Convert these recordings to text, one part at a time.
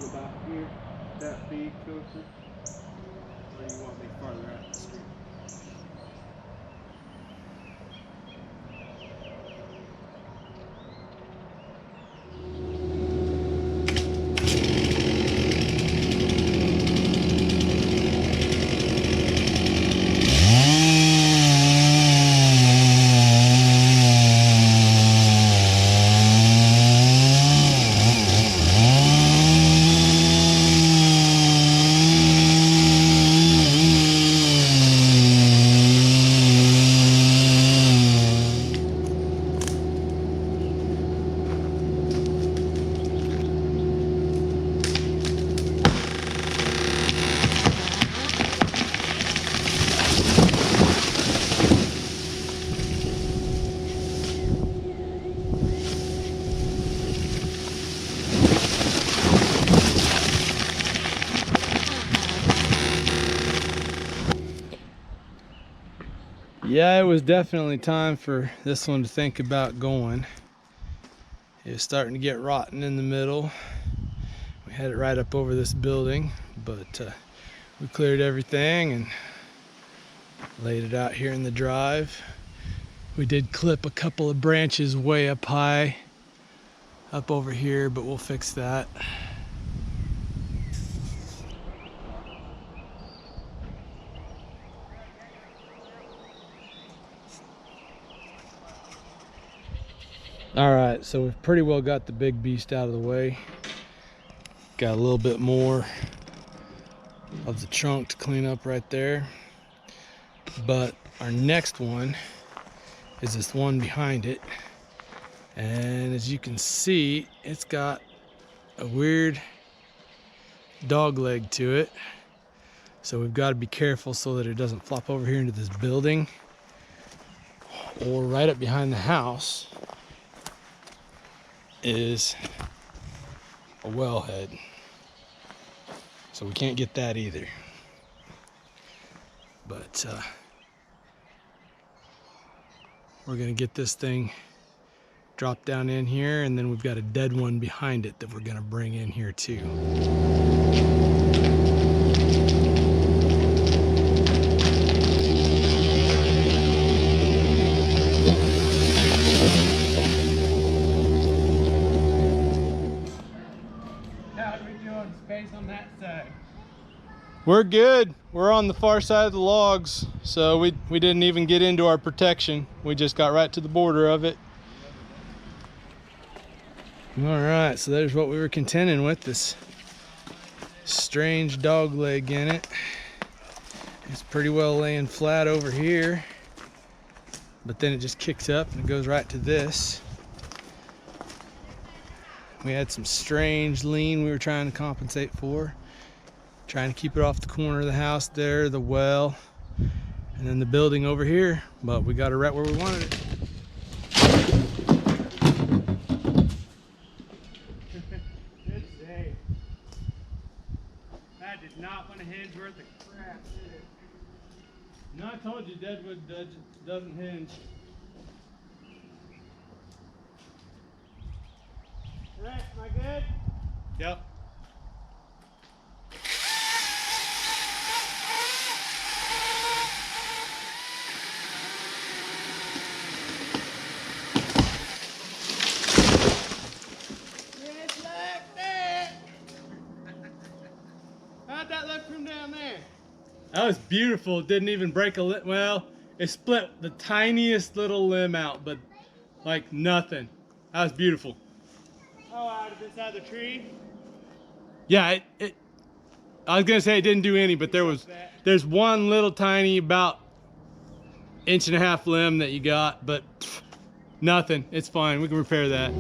road about here, that big closer, or you want me farther out the street? Yeah, it was definitely time for this one to think about going. It was starting to get rotten in the middle. We had it right up over this building, but we cleared everything and laid it out here in the drive. We did clip a couple of branches way up high up over here, but we'll fix that. All right, so we've pretty well got the big beast out of the way. Got a little bit more of the trunk to clean up right there. But our next one is this one behind it. And as you can see, it's got a weird dog leg to it. So we've got to be careful so that it doesn't flop over here into this building or right up behind the house is a wellhead, so we can't get that either. But we're gonna get this thing dropped down in here, and then we've got a dead one behind it that we're gonna bring in here too. On that side. We're good. We're on the far side of the logs, so we didn't even get into our protection. We just got right to the border of it. All right, so there's what we were contending with, this strange dog leg in it. It's pretty well laying flat over here, but then it just kicks up and it goes right to this. We had some strange lean we were trying to compensate for. Trying to keep it off the corner of the house there, the well, and then the building over here. But we got it right where we wanted it. Good day. That did not want a hinge worth of crap, did it? No, I told you Deadwood doesn't hinge. Right, am I good? Yep. Just like that. How'd that look from down there? That was beautiful. It didn't even break a limb. Well, it split the tiniest little limb out, but like nothing. That was beautiful. Oh, out of this other tree? Yeah, I was gonna say it didn't do any, but there's one little tiny about 1.5 inch limb that you got, but nothing. It's fine. We can repair that.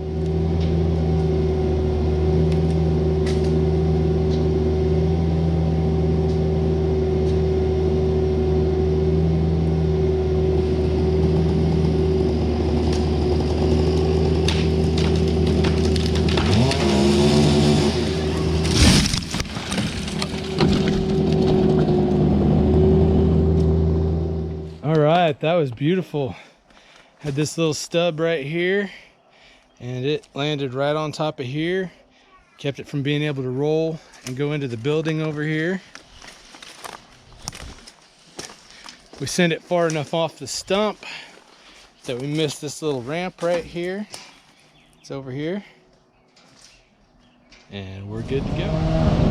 That was beautiful. Had this little stub right here, and it landed right on top of here, Kept it from being able to roll and go into the building over here. We sent it far enough off the stump that we missed this little ramp right here. It's over here. And we're good to go.